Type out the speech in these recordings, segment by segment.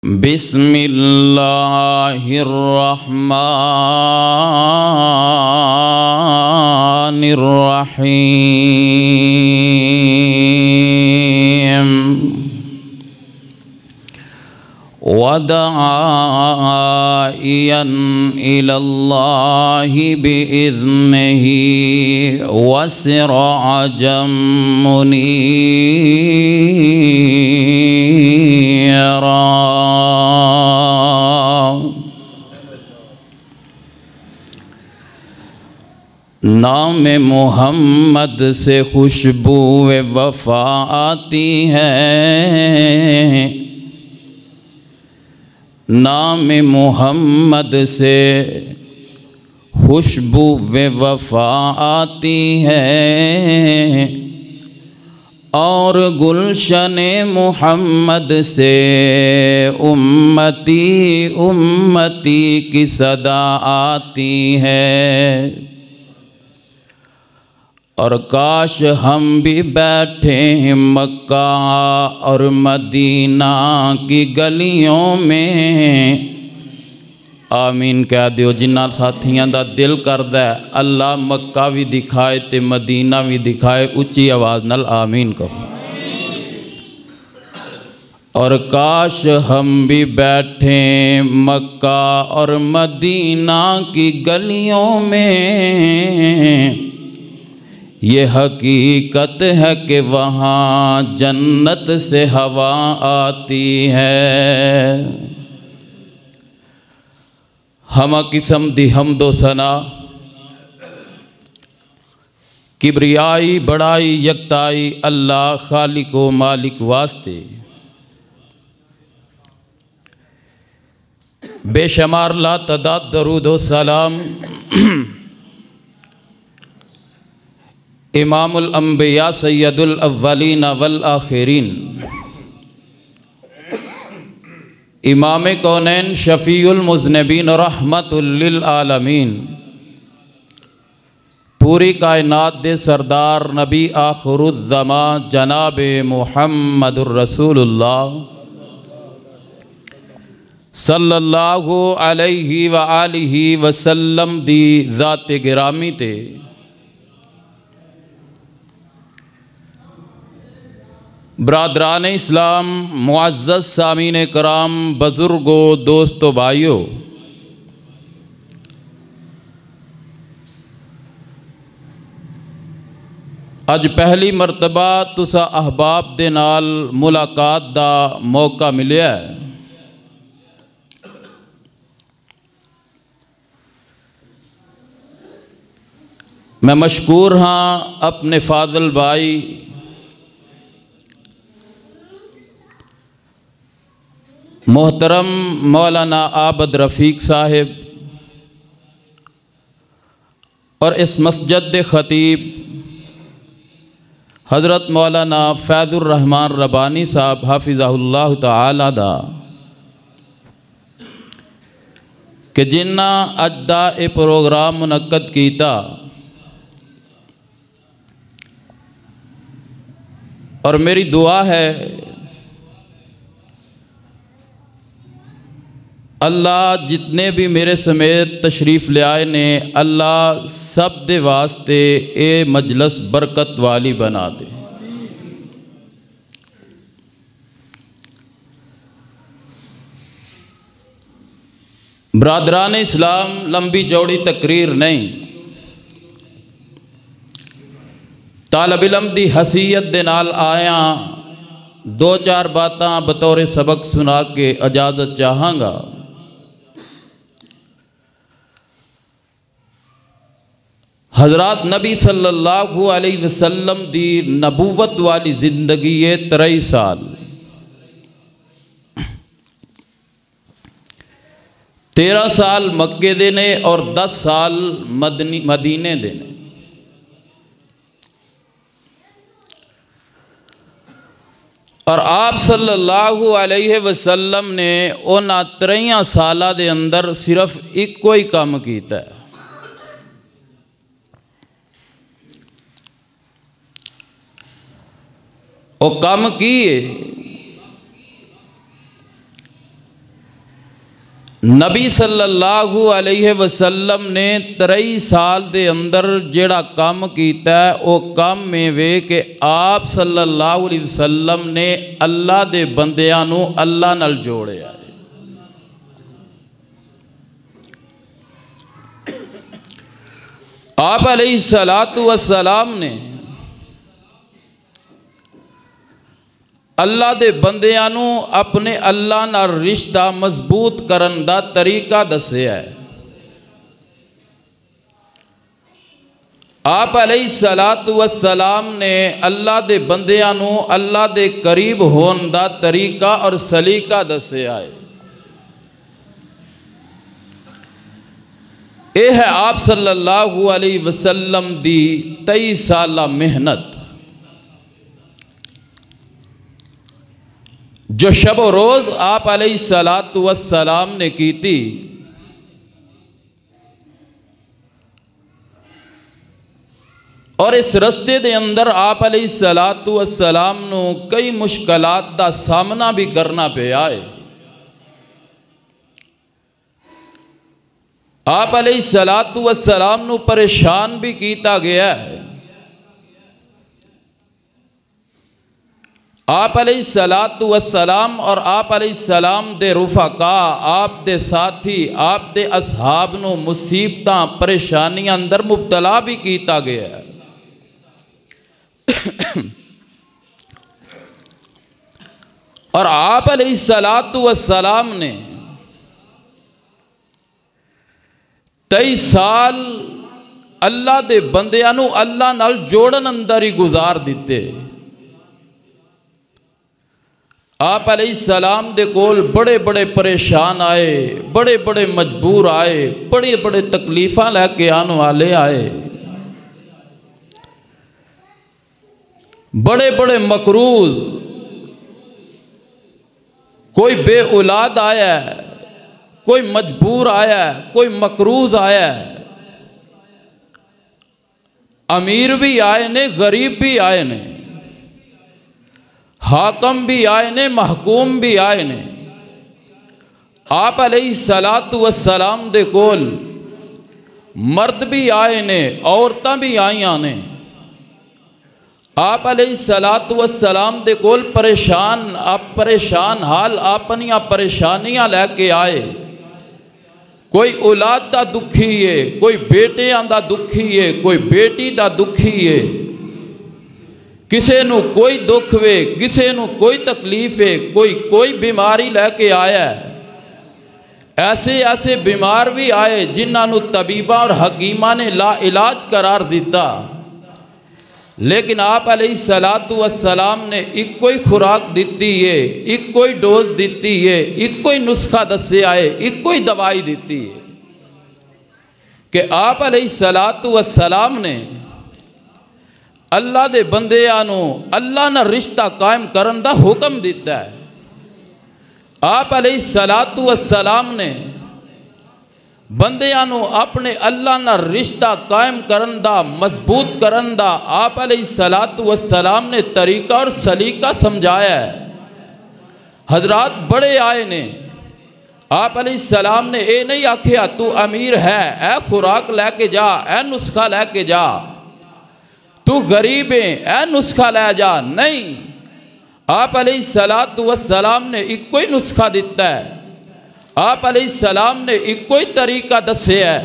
بسم اللہ الرحمن الرحیم وداعیا الی اللہ بإذنہ وسراجا منیرا۔ نام محمد سے خوشبو وفا آتی ہے، نام محمد سے خوشبو وفا آتی ہے، اور گلشن محمد سے امتی امتی کی صدا آتی ہے۔ اور کاش ہم بھی بیٹھے مکہ اور مدینہ کی گلیوں میں، آمین کہہ دیو جنہ ساتھیاں دا دل کردہ ہے اللہ مکہ بھی دکھائے تے مدینہ بھی دکھائے، اچھی آواز نال آمین کہو۔ اور کاش ہم بھی بیٹھے مکہ اور مدینہ کی گلیوں میں، یہ حقیقت ہے کہ وہاں جنت سے ہوا آتی ہے۔ ہمہ قسم دی حمد و ثنا، کبریائی بڑائی یکتائی اللہ خالق و مالک واسطے، بے شمار لا تعداد درود و سلام امام الانبیاء سید الاولین والآخرین، امام کونین شفیع المذنبین رحمت للعالمین، پوری کائنات دے سردار نبی آخر الزمان جناب محمد الرسول اللہ صلی اللہ علیہ وآلہ وسلم دی ذات گرامی تے، برادران اسلام، معزز سامعین کرام، بزرگوں، دوستو، بھائیو، اج پہلی مرتبہ تسا احباب دے نال ملاقات دا موقع ملیا ہے۔ میں مشکور ہاں اپنے فاضل بھائی محترم مولانا عابد رفیق صاحب اور اس مسجد دے خطیب حضرت مولانا فیض الرحمان ربانی صاحب حافظہ اللہ تعالی دا، کہ جنہ اج دا اے پروگرام منعقد کیتا، اور میری دعا ہے اللہ جتنے بھی میرے سمیت تشریف لے آئے نے، اللہ سب دے واسطے اے مجلس برکت والی بنا دے۔ برادران اسلام، لمبی چوڑی تقریر نہیں، طالب علم دی حیثیت دے نال آیا دو چار باتاں بطور سبق سنا کے اجازت چاہاں گا۔ حضرات نبی صلی اللہ علیہ وسلم دی نبوت والی زندگی 23 سال، 13 سال مکے دے نے اور 10 سال مدینے دے نے۔ اور آپ صلی اللہ علیہ وسلم نے ان 23 سالہ دے اندر صرف ایک کوئی کام کیتا ہے، وہ کام کیے نبی صلی اللہ علیہ وسلم نے 23 سال دے اندر جیڑا کام کیتا ہے وہ کام میں وے کہ آپ صلی اللہ علیہ وسلم نے اللہ دے بندیاں نو اللہ نال جوڑیا ہے۔ آپ علیہ السلام نے اللہ دے بندیاں نو اپنے اللہ نال رشتہ مضبوط کرن دا طریقہ دسیا ہے۔ آپ علیہ السلام نے اللہ دے بندیاں نو اللہ دے قریب ہون دا طریقہ اور سلیقہ دسیا ہے۔ یہ ہے آپ صلی اللہ علیہ وسلم دی 23 سالہ محنت، جو شب و روز آپ علیہ السلام نے کی تھی۔ اور اس رستے دے اندر آپ علیہ السلام نو کئی مشکلات دا سامنا بھی کرنا پہ آئے۔ آپ علیہ السلام نو پریشان بھی کیتا گیا ہے۔ آپ علیہ السلام اور آپ علیہ السلام دے رفقا، آپ دے ساتھی، آپ دے اصحاب نو مصیبتاں پریشانیاں اندر مبتلا بھی کیتا گیا ہے۔ اور آپ علیہ السلام نے 23 سال اللہ دے بندیاں نو اللہ نال جوڑن اندر ہی گزار دیتے۔ آپ علیہ السلام دے کول بڑے بڑے پریشان آئے، بڑے بڑے مجبور آئے، بڑے بڑے تکلیفاں لے کے آنے والے آئے، بڑے بڑے مقروض، کوئی بے اولاد آیا ہے، کوئی مجبور آیا ہے، کوئی مقروض آیا ہے، امیر بھی آئے نے، غریب بھی آئے نے، حاکم بھی آئے نے، محکوم بھی آئے نے۔ آپ علیہ السلام دے کول مرد بھی آئے نے، عورتاں بھی آئیاں نے۔ آپ علیہ السلام دے کول پریشان حال اپنیاں پریشانیاں لے کے آئے۔ کوئی اولاد دا دکھی ہے، کوئی بیٹیاں دا دکھی ہے، کوئی بیٹی دا دکھی ہے، کسے نو کوئی دکھ وے، کسے نو کوئی تکلیف ہے، کوئی بیماری لے کے آیا ہے۔ ایسے بیمار بھی آئے جنہاں نو طبیبہ اور حکیمہ نے لا علاج قرار دیتا، لیکن آپ علیہ السلام نے ایک کوئی خوراک دیتی ہے، ایک کوئی ڈوز دیتی ہے، ایک کوئی نسخہ دسے آئے، ایک کوئی دوائی دیتی ہے کہ آپ علیہ السلام نے اللہ دے بندیاں نو اللہ نہ رشتہ قائم کرن دا حکم دیتا ہے۔ آپ علیہ السلام نے بندیاں نو اپنے اللہ نہ رشتہ قائم کرن دا، مضبوط کرن دا آپ علیہ السلام نے طریقہ اور سلیقہ سمجھایا ہے۔ حضرات بڑے آئے نے، آپ علیہ السلام نے اے نہیں آکھیا تو امیر ہے، اے خوراک لے کے جا، اے نسخہ لے کے جا، تو غریب ہے، اے نسخہ لے جا، نہیں۔ آپ علیہ السلام نے ایک کوئی نسخہ دیتا ہے، آپ علیہ السلام نے ایک کوئی طریقہ دسے ہے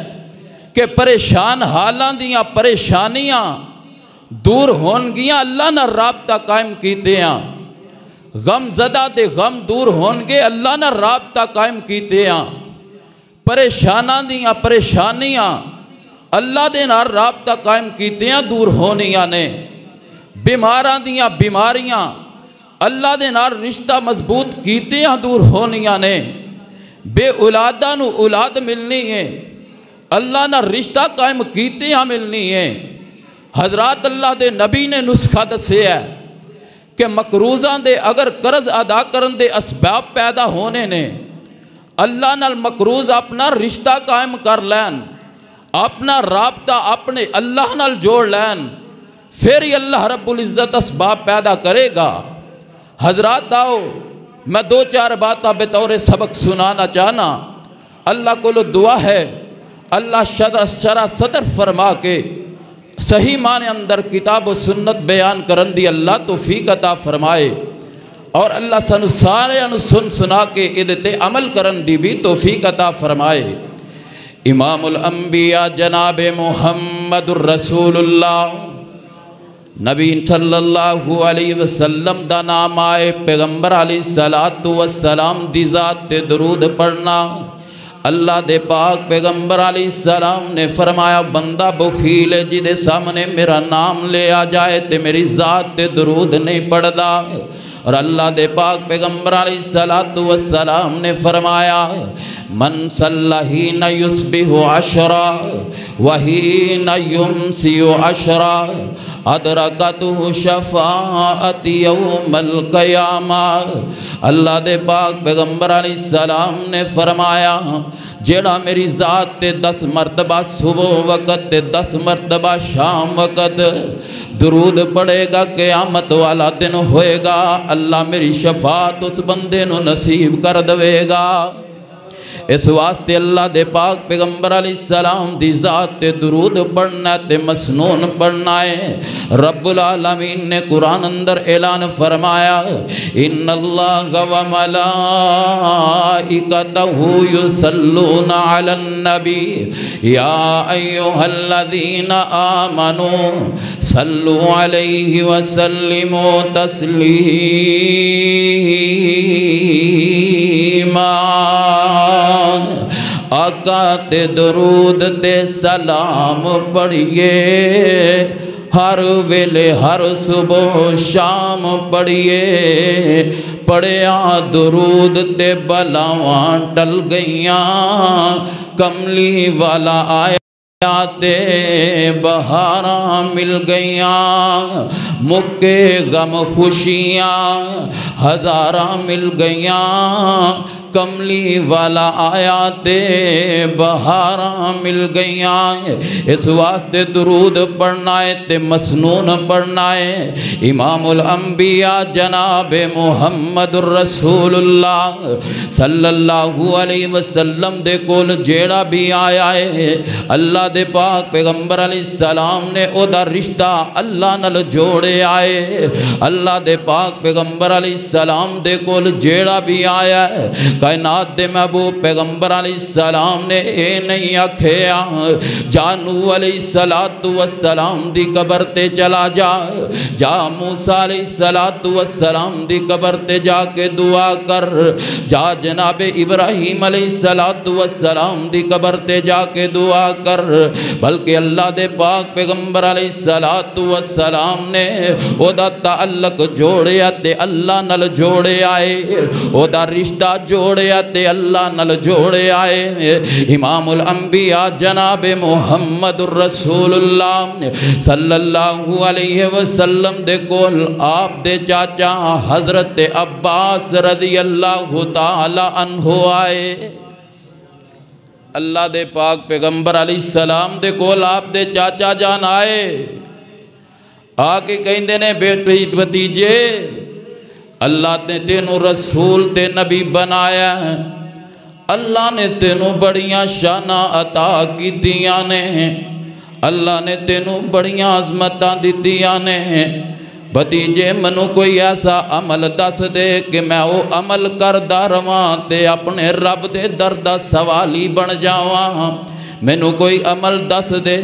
کہ پریشان حالاں دیاں پریشانیاں دور ہونگیاں اللہ نہ رابطہ قائم کیتے ہیں، غم زدہ دے غم دور ہونگے اللہ نہ رابطہ قائم کیتے ہیں، پریشاناں دیاں پریشانیاں اللہ دے نال رابطہ قائم کیتے ہیں دور ہونیاں نے، بیماراں دیاں بیماریاں اللہ دے نال رشتہ مضبوط کیتے ہیں دور ہونیاں نے، بے اولاداں نو اولاد ملنی ہے اللہ نہ رشتہ قائم کیتے ہیں ملنی ہے۔ حضرات اللہ دے نبی نے نسخہ دسے ہے کہ مقروضاں دے اگر قرض ادا کرن دے اسباب پیدا ہونے نے، اللہ نال مقروض اپنا رشتہ قائم کر لین، اپنا رابطہ اپنے اللہ نال جوڑ لین، پھر ہی اللہ رب العزت اسباب پیدا کرے گا۔ حضرات آؤ میں 2-4 باتیں بطور سبق سنانا چاہنا۔ اللہ کو دعا ہے اللہ شرع صدر فرما کے صحیح معنی اندر کتاب و سنت بیان کرن دی اللہ توفیق عطا فرمائے اور اللہ سانو سارے سن سنا کے ادتے عمل کرن دی بھی توفیق عطا فرمائے۔ امام الانبیاء جناب محمد الرسول اللہ نبی صلی اللہ علیہ وسلم دا نام آئے، پیغمبر علیہ السلام دی ذات تے درود پڑھنا۔ اللہ دے پاک پیغمبر علیہ السلام نے فرمایا بندہ بخیل ہے جدے سامنے میرا نام لے آ جائے تے میری ذات تے درود نہیں پڑھدا، اور اللہ دے پاک پیغمبر علیہ السلام نے فرمایا من صلی حین یصبح عشرا وحین یمسی عشرا ادرکتہ شفاعت یوم القیامہ۔ اللہ دے پاک پیغمبر علیہ السلام نے فرمایا جیڑا میری ذات تے 10 مرتبہ صبح وقت تے 10 مرتبہ شام وقت درود پڑے گا قیامت والا دن ہوئے گا، اللہ میری شفاعت اس بندے نو نصیب کر دوے گا۔ اس واسطے اللہ دے پاک پیغمبر علیہ السلام دی ذات تے درود پڑھنا تے مسنون پڑھنا ہے۔ رب العالمین نے قرآن اندر اعلان فرمایا ان اللہ و ملائکتہ یصلون علی النبی یا ایہا الذین آمنوا صلوا علیہ وسلموا تسلیما۔ آقا تے درود تے سلام پڑھئے، ہر ویلے ہر صبح شام پڑھئے، پڑھیا درود تے بلاواں ٹل گئیاں، کملی والا آیا تے بہاراں مل گئیاں، مکے غم خوشیاں ہزاراں مل گئیاں، کملی والا آیا تے بہاراں مل گئیاں۔ اس واسطے درود پڑھنا ہے تے مسنون پڑھنا ہے۔ امام الانبیاء جناب محمد الرسول اللہ صلی اللہ علیہ وسلم دے کول جیڑا بھی آیا ہے اللہ دے پاک پیغمبر علیہ السلام نے او دا رشتہ اللہ نال جوڑے آئے۔ اللہ دے پاک پیغمبر علیہ السلام دے کول جیڑا بھی آیا ہے کائنات دے محبوب پیغمبر علیہ السلام نے اے نہیں آکھیا جانو علیہ السلام دی قبر تے چلا جا، جا موسیٰ علیہ السلام دی قبر تے جا کے دعا کر، جا جناب ابراہیم علیہ السلام دی قبر تے جا کے دعا کر، بلکہ اللہ دے پاک پیغمبر علیہ السلام نے او دا تعلق جوڑیا تے اللہ نال جوڑے آئے، او دا رشتہ جوڑیا تے اللہ نال جوڑے آئے۔ امام الانبیاء جناب محمد الرسول اللہ صلی اللہ علیہ وسلم دے کول آپ دے چاچا حضرت عباس رضی اللہ تعالی عنہ آئے۔ اللہ دے پاک پیغمبر علیہ السلام دے کول آپ دے چاچا جان آئے، آکے کہندے نے بیٹی بھتیجے اللہ نے تینوں رسول تے نبی بنایا ہے، اللہ نے تینوں بڑیاں شانہ عطا کی دیاں نے، اللہ نے تینوں بڑیاں عظمتاں دی دیاں نے، بھتیجے منو کوئی ایسا عمل دس دے کہ میں وہ عمل کردہ رواں تے اپنے رب دے دردہ سوالی بن جاواں، مینو کوئی عمل دس دے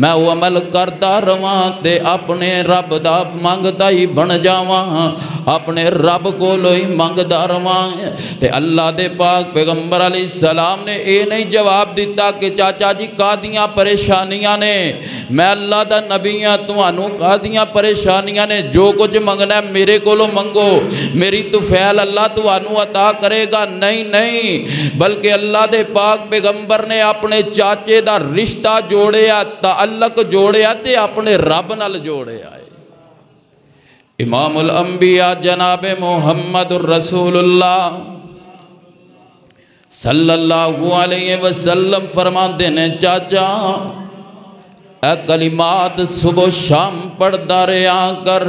میں وہ عمل کردہ رواں تے اپنے رب دا منگدا ہی بن جاواں، اپنے رب کو لوئی منگدا رواں۔ تے اللہ دے پاک پیغمبر علیہ السلام نے اے نہیں جواب دیتا کہ چاچا جی کادیاں پریشانیاں نے، میں اللہ دا نبیاں توانوں کادیاں پریشانیاں نے، جو کچھ منگنا ہے میرے کو لو منگو، میری توفیل اللہ توانوں عطا کرے گا۔ نہیں نہیں، بلکہ اللہ دے پاک پیغمبر نے اپنے چاچے دا رشتہ جوڑیا، تعلق جوڑیا تے اپنے رب نال جوڑیا ہے۔ امام الانبیاء جناب محمد الرسول اللہ صلی اللہ علیہ وسلم فرماندے نے چاچا اے کلمات صبح شام پڑھدا رہیا کر،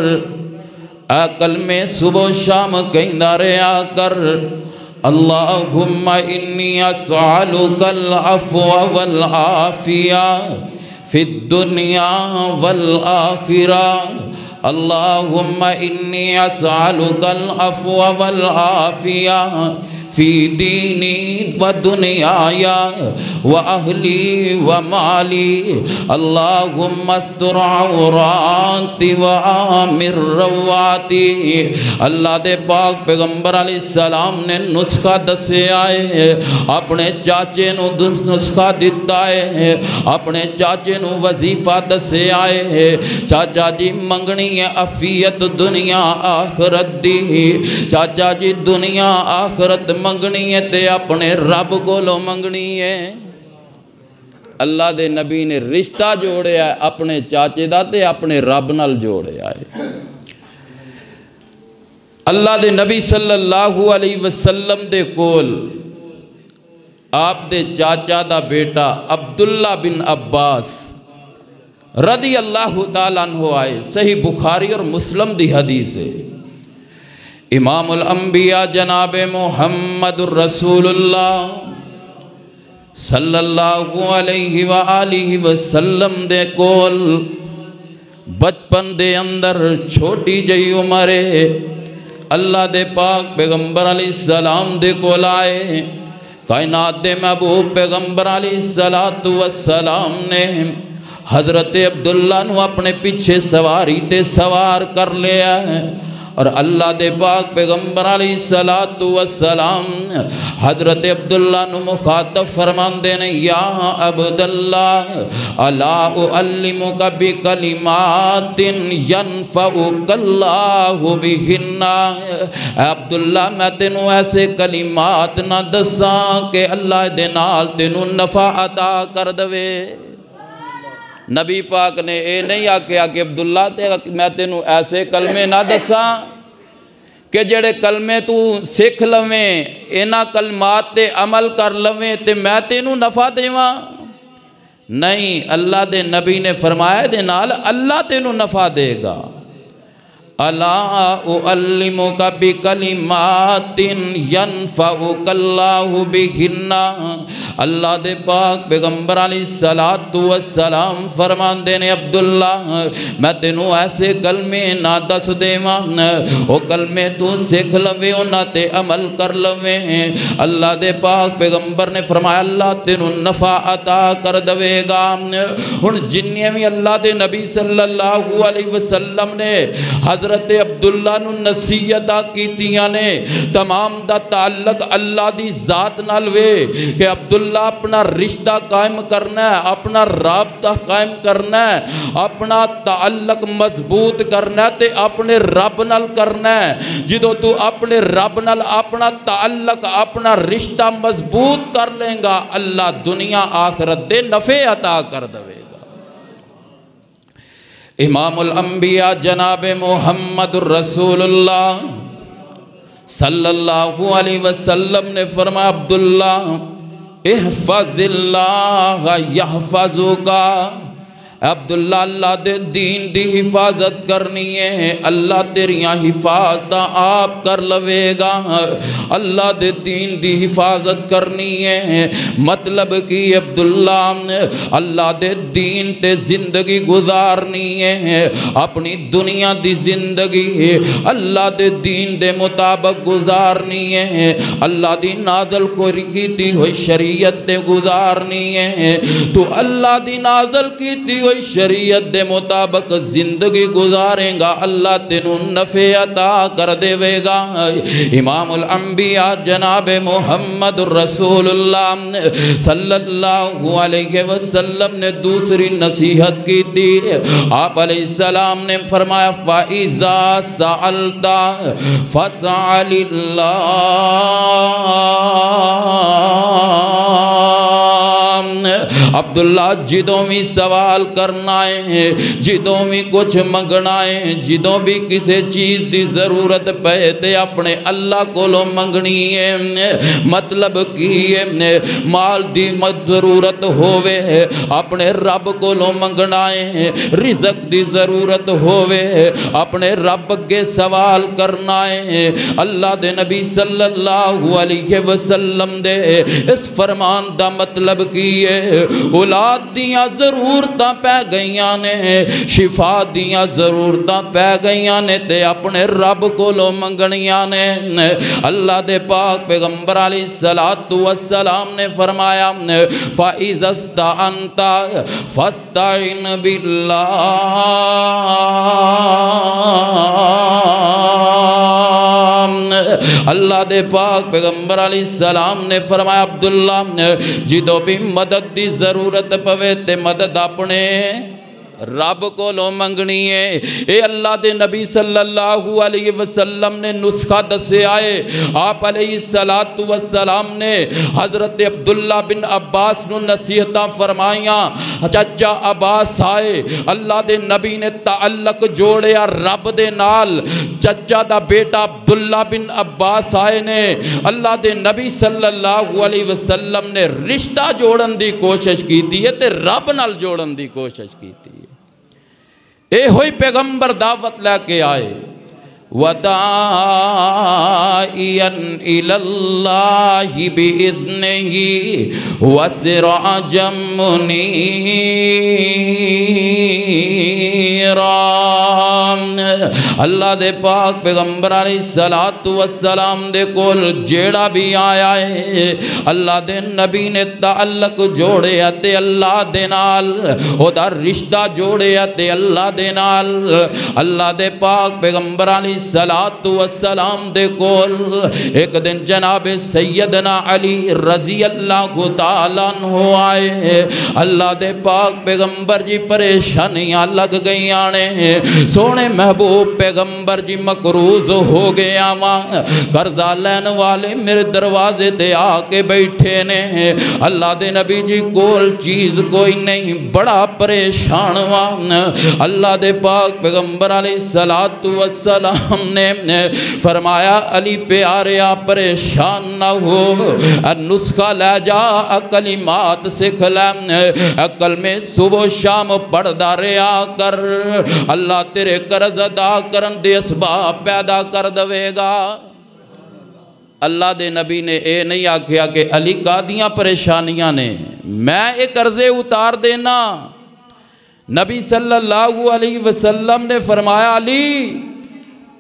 اے کلمے صبح شام کہندا رہیا کر، اللہم انی اسألک العفو والعافیہ فی الدنیا والآخرہ اللہم انی اسألک العفو والعافیہ فی دینی و دنیای و اہلی و مالی اللہم استر عوراتی و آمر رواتی۔ اللہ دے پاک پیغمبر علیہ السلام نے نسخہ دسے آئے، اپنے چاچے نو نسخہ دیتا ہے، اپنے چاچے نو وظیفہ دسے آئے، چاچا جی منگنی ہے عافیت دنیا آخرت دی، چاچا جی دنیا آخرت منگنی ہے تے اپنے رب کو لو منگنی ہے۔ اللہ دے نبی نے رشتہ جوڑے ہے اپنے چاچے دا تے اپنے رب نال جوڑے آئے۔ اللہ دے نبی صلی اللہ علیہ وسلم دے کول آپ دے چاچا دا بیٹا عبداللہ بن عباس رضی اللہ تعالیٰ عنہ آئے، صحیح بخاری اور مسلم دی حدیث ہے۔ امام الانبیاء جناب محمد الرسول اللہ صلی اللہ علیہ وآلہ وسلم دے کول بچپن دے اندر چھوٹی جئی عمرے اللہ دے پاک پیغمبر علیہ السلام دے کول آئے۔ کائنات دے محبوب پیغمبر علیہ السلام نے حضرت عبداللہ نو اپنے پیچھے سواری تے سوار کر لیا ہے، اور اللہ دے پاک پیغمبر علیہ السلام حضرت عبداللہ نو مخاطب فرماندے نے، یا عبداللہ الا اعلمک بکلمات ینفعک اللہ بہن۔ اے عبداللہ میں تینوں ایسے کلمات نہ دساں کہ اللہ دے نال تینوں نفع عطا کر دوے۔ نبی پاک نے اے نہیں آکھیا کہ عبداللہ میں تینوں ایسے کلمے نہ دساں کہ جڑے کلمے تو سکھ لویں، اینا کلمات تے عمل کر لویں تے میں تینوں نفع دیواں۔ نہیں، اللہ دے نبی نے فرمایا دے نال اللہ تینوں نفع دے گا۔ الا اعلمک بکلمات ینفعک اللہ بہن۔ اللہ دے پاک پیغمبر علیہ السلام فرماندے نے، عبداللہ میں تینوں ایسے کلمے نہ دس دیواں، او کلمے تو سکھ لوے انہاں تے عمل کر لوے۔ اللہ دے پاک پیغمبر نے فرمایا اللہ تینوں نفع عطا کر دوے گا۔ ہن جنیاں بھی اللہ دے نبی صلی اللہ علیہ وسلم نے حضرت عبداللہ نو نصیحتاں کیتیاں نے، تمام دا تعلق اللہ دی ذات نال وے کہ عبداللہ اپنا رشتہ قائم کرنا ہے، اپنا رابطہ قائم کرنا ہے، اپنا تعلق مضبوط کرنا ہے تے اپنے رب نال کرنا ہے۔ جدو تو اپنے رب نال اپنا تعلق اپنا رشتہ مضبوط کر لیں گا، اللہ دنیا آخرت دے نفع عطا کر دوے۔ امام الانبیاء جناب محمد الرسول اللہ صلی اللہ علیہ وسلم نے فرمایا، عبداللہ احفظ اللہ یحفظک۔ عبداللہ اللہ دے دین دی حفاظت کرنی ہے، اللہ تیریاں حفاظتاں آپ کر لوے گا۔ اللہ دے دین دی حفاظت کرنی ہے مطلب کی عبداللہ اللہ دے دین تے زندگی گزارنی ہے، اپنی دنیا دی زندگی اللہ دے دین دے مطابق گزارنی ہے، اللہ دی نازل کیتی ہوئی شریعت تے گزارنی ہے۔ تو اللہ دی نازل کیتی ہوئی شریعت دے مطابق زندگی گزاریں گا، اللہ تینوں نفع عطا کر دے گا۔ امام الانبیاء جناب محمد رسول اللہ صلی اللہ علیہ وسلم نے دوسری نصیحت کی تھی۔ آپ علیہ السلام نے فرمایا، فَإِذَا سَأَلْتَ فَاسْأَلِ اللَّهَ۔ عبداللہ جدوں بھی سوال کرنا ہے، جدوں بھی کچھ منگنا ہے، جدوں بھی کسی چیز دی ضرورت پے تے اپنے اللہ کو لو منگنی ہے۔ مطلب کی ہے مال دی ضرورت ہووے اپنے رب کو لو منگنا ہے، رزق دی ضرورت ہووے اپنے رب کے سوال کرنا ہے۔ اللہ دے نبی صلی اللہ علیہ وسلم دے اس فرمان دا مطلب کی ہے اولاد دیاں ضرورتاں پہ گئیاں نے، شفا دیاں ضرورتاں پہ گئیاں نے تے اپنے رب کو لو منگنیاں نے۔ اللہ دے پاک پیغمبر علیہ السلام نے فرمایا فَإِذَا اسْتَعَنْتَ فَاسْتَعِنْ بِاللَّهِ۔ اللہ دے پاک پیغمبر علیہ السلام نے فرمایا عبداللہ جدو بھی مدد دی ضرورت پوے تے مدد اپنے رب کو لو منگنی ہے۔ اے اللہ دے نبی صلی اللہ علیہ وسلم نے نسخہ دسے آئے، آپ علیہ السلام نے حضرت عبداللہ بن عباس نو نصیحتاں فرمائیاں۔ چچا عباس آئے، اللہ دے نبی نے تعلق جوڑیا رب دے نال، چچا دا بیٹا عبداللہ بن عباس آئے نے اللہ دے نبی صلی اللہ علیہ وسلم نے رشتہ جوڑن دی کوشش کی تھی تے رب نال جوڑن دی کوشش کی تھی۔ اے ہوئی پیغمبر دعوت لے کے آئے وَدَاعِيًا إِلَى اللَّهِ بِإِذْنِهِ وَسِرَاجًا مُنِيرًا۔ اللہ دے پاک پیغمبر علیہ السلام دے کول جیڑا بھی آیا ہے اللہ دے نبی نے تعلق جوڑے تے اللہ دے نال، او دا رشتہ جوڑے تے اللہ دے نال۔ اللہ دے پاک پیغمبر علیہ السلام دے کول ایک دن جناب سیدنا علی رضی اللہ تعالیٰ عنہ آئے۔ اللہ دے پاک پیغمبر جی پریشانیاں لگ گئی آنے، سونے محبوب پیغمبر جی مقروض ہو گیا ماں، قرضہ لین والے میرے دروازے دے آکے بیٹھے نے، اللہ دے نبی جی کول چیز کوئی نہیں، بڑا پریشان ماں۔ اللہ دے پاک پیغمبر علیہ السلام نے فرمایا علی پیاریا پریشان نہ ہو، نسخہ لے جا کلمات سکھ لے، عقل میں صبح و شام پڑھدا رہا کر، اللہ تیرے قرض ادا کرن دے اسباب پیدا کر دوے گا۔ اللہ دے نبی نے اے نہیں آکھیا کہ علی کا دیاں پریشانیاں نے میں ایک قرضے اتار دینا۔ نبی صلی اللہ علیہ وسلم نے فرمایا علی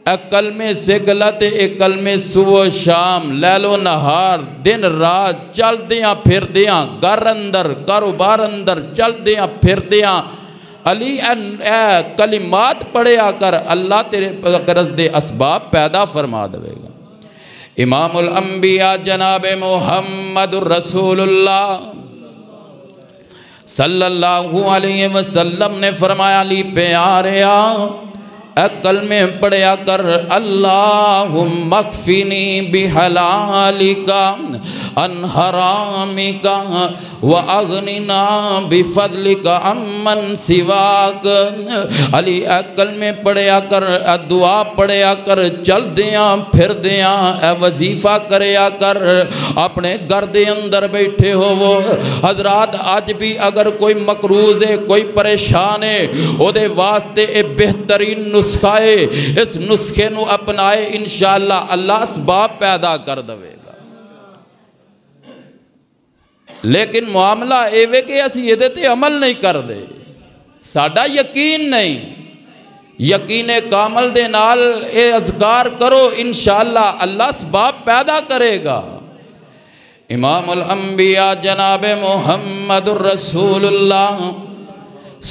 عقل میں سگلت عقل میں صبح شام لیل و نہار دن رات چل دیاں پھر دیاں گھر اندر کاروبار اندر چل دیاں پھر دیاں علی کلمات پڑھیا کر، اللہ تیرے قرض دے اسباب پیدا فرما دے گا۔ امام الانبیاء جناب محمد رسول اللہ صلی اللہ علیہ وسلم نے فرمایا علی پیاریا عقل میں پڑھیا کر اللہم اکفنی بحلالکا ان حرامکا واغننا بفضلکا امن سواک۔ علی عقل میں پڑھیا کر، دعا پڑھیا کر، چل دیاں پھر دیاں وظیفہ کریا کر، اپنے گھر دے اندر بیٹھے ہو وہ حضرات آج بھی اگر کوئی مقروض ہے کوئی پریشان ہے او دے واسطے اے بہترین نسخہ ہے، اس نسخے نو اپنائے انشاءاللہ اللہ اسباب پیدا کر دوے گا۔ لیکن معاملہ ایوے کہ اسی یہ دیتے عمل نہیں کر دے، ساڑھا یقین نہیں، یقین کامل دے نال اے اذکار کرو انشاءاللہ اللہ اسباب پیدا کرے گا۔ امام الانبیاء جناب محمد رسول اللہ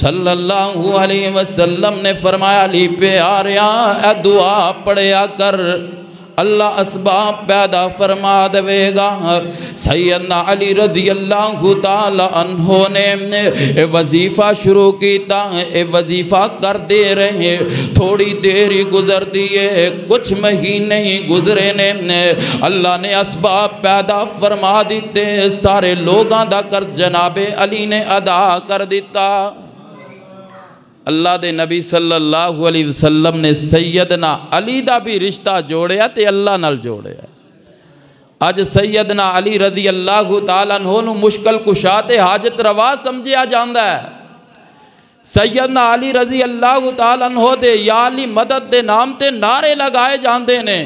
صلی اللہ علیہ وسلم نے فرمایا علی پیاریا اے دعا پڑھیا کر اللہ اسباب پیدا فرما دے گا۔ سیدنا علی رضی اللہ تعالی عنہ نے وظیفہ شروع کیتا، وظیفہ کر دے رہے، تھوڑی دیر گزر دیے، کچھ مہینے ہی گزرے نے، اللہ نے اسباب پیدا فرما دیتے، سارے لوگاں دا کر جناب علی نے ادا کر دیتا۔ اللہ دے نبی صلی اللہ علیہ وسلم نے سیدنا علی دا بھی رشتہ جوڑیا تے اللہ نال جوڑیا۔ اج سیدنا علی رضی اللہ تعالیٰ عنہ نو مشکل کشا تے حاجت روا سمجھیا جاندا ہے۔ سیدنا علی رضی اللہ تعالیٰ عنہ دے یا علی مدد دے نام تے نعرے لگائے جاندے نے۔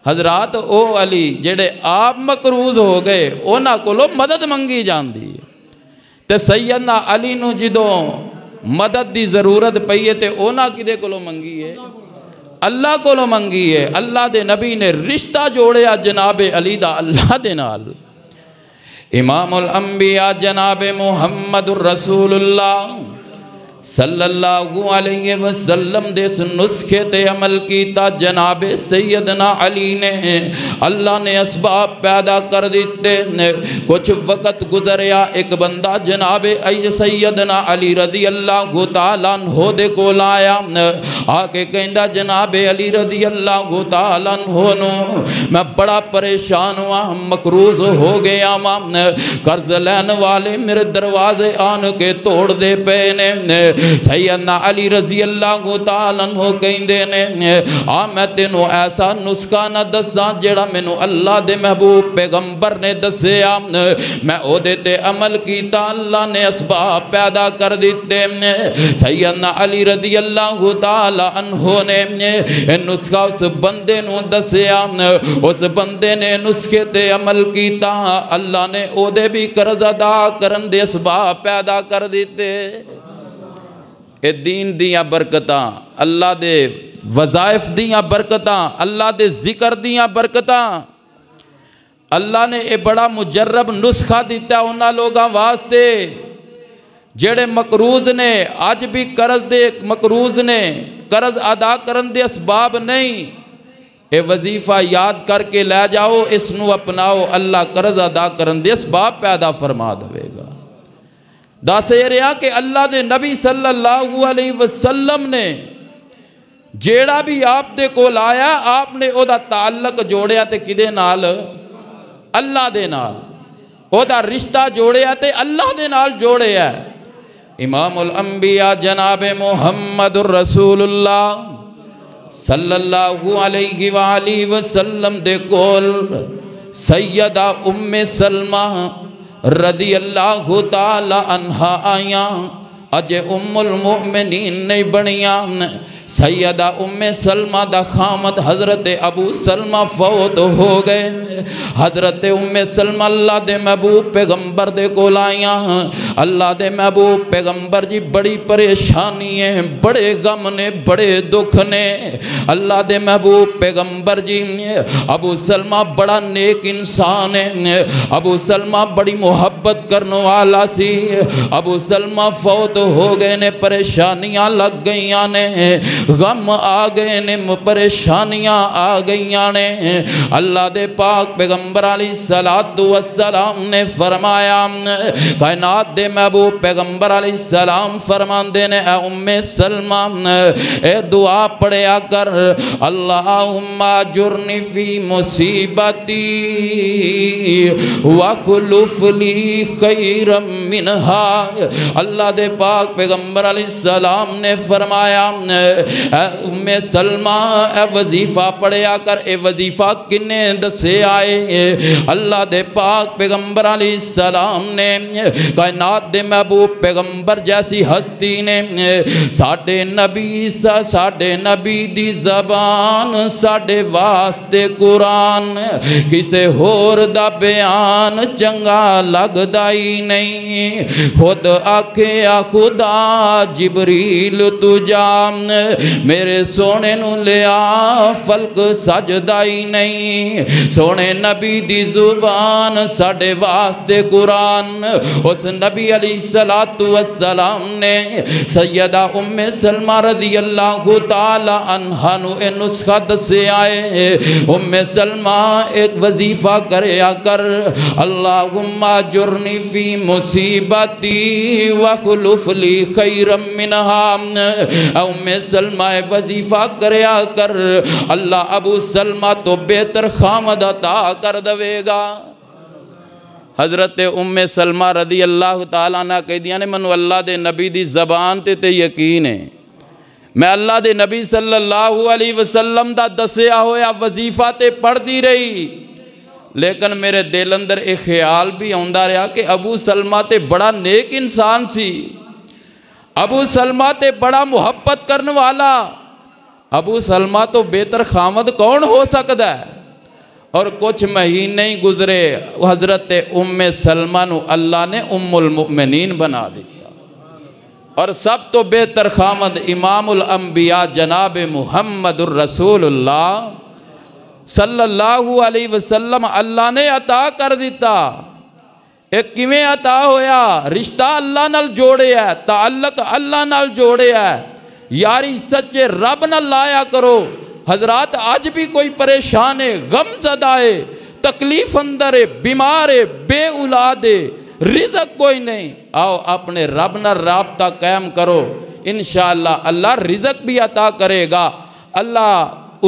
حضرات او علی جڑے آپ مقروض ہو گئے اونا کولو مدد منگی جاندی تے سیدنا علی نو جدوں مدد دی ضرورت پئی ہے تے اونا کدے کولو منگی ہے؟ اللہ کولو منگی ہے۔ اللہ دے نبی نے رشتہ جوڑیا جناب علی دا اللہ دے نال۔ امام الانبیاء جناب محمد الرسول اللہ صلی اللہ علیہ وسلم دے اس نسخے تے عمل کیتا جناب سیدنا علی نے۔ اللہ نے اسباب پیدا کر دیتے، کچھ وقت گزریا، ایک بندہ جناب سیدنا علی رضی اللہ تعالیٰ عنہ دے کو لایا، آکے کہندا جناب علی رضی اللہ تعالیٰ عنہ نو میں بڑا پریشان ہوا، مقروض ہو گیا، قرض لین والے میرے دروازے آن کے توڑ دے پینے۔ سیدنا علی رضی اللہ تعالیٰ عنہ کہندے نے میں تینوں ایسا نسخہ نہ دساں جڑا مینوں اللہ دے محبوب پیغمبر نے دسیا، میں او دے تے عمل کیتا، اللہ نے اسباب پیدا کر دیتے۔ سیدنا علی رضی اللہ تعالیٰ عنہ نے نسخہ اس بندے نوں دسیا، اس بندے نے نسخے تے عمل کیتا، اللہ نے او دے بھی قرض ادا کرن دے اسباب پیدا کر دیتے۔ اے دین دیاں برکتاں، اللہ دے وظائف دیاں برکتاں، اللہ دے ذکر دیاں برکتاں، اللہ نے اے بڑا مجرب نسخہ دیتا انہاں لوگاں واسطے جڑے مقروض نے، آج بھی قرض دے مقروض نے، قرض ادا کرن دے اسباب نہیں، اے وظیفہ یاد کر کے لے جاؤ، اس نو اپناؤ، اللہ قرض ادا کرن دے اسباب پیدا فرما دے گا۔ دس یہ رہا کہ اللہ دے نبی صلی اللہ علیہ وسلم نے جیڑا بھی آپ دے کو لایا، آپ نے او دا تعلق جوڑیا تے کدے نال؟ اللہ دے نال۔ او دا رشتہ جوڑیا تے اللہ دے نال جوڑیا ہے۔ امام الانبیاء جناب محمد الرسول اللہ صلی اللہ علیہ وآلہ وسلم دے کول سیدہ ام سلمہ رضی اللہ تعالی عنہا آیاں، اجے ام المؤمنین نہیں بنیاں۔ سیدہ ام سلمہ دا خامد حضرت ابو سلمہ فوت ہو گئے۔ حضرت ام سلمہ اللہ دے محبوب پیغمبر دے کو لائیاں، اللہ دے محبوب پیغمبر جی بڑی پریشانی ہے، بڑے غم نے، بڑے دکھ نے۔ اللہ دے محبوب پیغمبر جی ابو سلمہ بڑا نیک انسان ہے، ابو سلمہ بڑی محبت کرنے والا سی، ابو سلمہ فوت ہو گئے نے، پریشانیاں لگ گئیاں نے، غم آ گئے نے، پریشانیاں آ گئیاں نے۔ اللہ دے پاک پیغمبر علیہ السلام نے فرمایا، کائنات دے محبوب پیغمبر علیہ السلام فرماندے نے اے ام سلمہ اے دعا پڑھیا کر، اللہم اجرنی فی مصیبتی وخلف لی خیرا منہا۔ اللہ دے پاک پیغمبر علیہ السلام نے فرمایا اے ام سلمہ اے وظیفہ پڑھیا کر۔ اے وظیفہ کنے دسے آئے؟ اللہ دے پاک پیغمبر علیہ السلام نے، کائنات دے محبوب پیغمبر جیسی ہستی نے، ساڑھے نبی دی زبان ساڑھے واسطے قرآن، کسے ہور دا بیان چنگا لگ دائی نہیں، خود آکھیا خدا جبریل تجا میرے سونے نو لیا فلک سجدہ ہی نہیں، سونے نبی دی زبان ساڑے واسطے قرآن۔ اس نبی علیہ السلام نے سیدہ ام سلمہ رضی اللہ تعالی عنہ نو اے نسخہ دسے آئے، ام سلمہ ایک وظیفہ کریا کر، اللہم اجرنی فی مصیبتی وخلف لی خیرم منہا۔ ام سلمہ وظیفہ کریا کر، اللہ ابو سلمہ تو بہتر خامد عطا کر دوے گا۔ حضرت ام سلمہ رضی اللہ تعالیٰ عنہ کہہ دیا نے منو اللہ دے نبی دی زبان تے یقین ہے، میں اللہ دے نبی صلی اللہ علیہ وسلم دا دسیا ہویا وظیفہ تے پڑھ دی رہی، لیکن میرے دل اندر ایک خیال بھی آندا رہا کہ ابو سلمہ تے بڑا نیک انسان سی، ابو سلمہ تے بڑا محبت کرنے والا، ابو سلمہ تو بہتر خامد کون ہو سکتا ہے؟ اور کچھ مہینے ہی گزرے حضرت ام سلمہ نو اللہ نے ام المؤمنین بنا دیتا، اور سب تو بہتر خامد امام الانبیاء جناب محمد الرسول اللہ صلی اللہ علیہ وسلم اللہ نے عطا کر دیتا۔ ایک کیویں عطا ہویا؟ رشتہ اللہ نال جوڑے ہے، تعلق اللہ نال جوڑے ہے، یاری سچے رب نال لایا کرو۔ حضرات آج بھی کوئی پریشان ہے، غم زدہ ہے، تکلیف اندر ہے، بیمار ہے، بے اولاد ہے، رزق کوئی نہیں، آؤ اپنے رب نہ رابطہ قائم کرو، انشاءاللہ اللہ رزق بھی عطا کرے گا، اللہ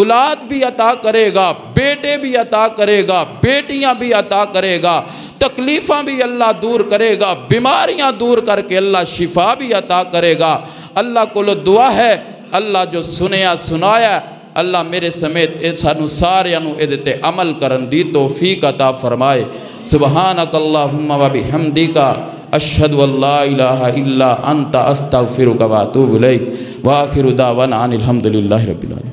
اولاد بھی عطا کرے گا، بیٹے بھی عطا کرے گا، بیٹیاں بھی عطا کرے گا، تکلیفاں بھی اللہ دور کرے گا، بیماریاں دور کر کے اللہ شفا بھی عطا کرے گا۔ اللہ کو دعا ہے، اللہ جو سنیا سنایا اللہ میرے سمیت سانو سارے انو ادھتے عمل کرن دی توفیق عطا فرمائے۔ سبحانک اللہم و بحمدک اشہد واللہ الہ الا انت استغفرک و اتوب الیک، وآخر دعوانا ان الحمدللہ رب العالمین۔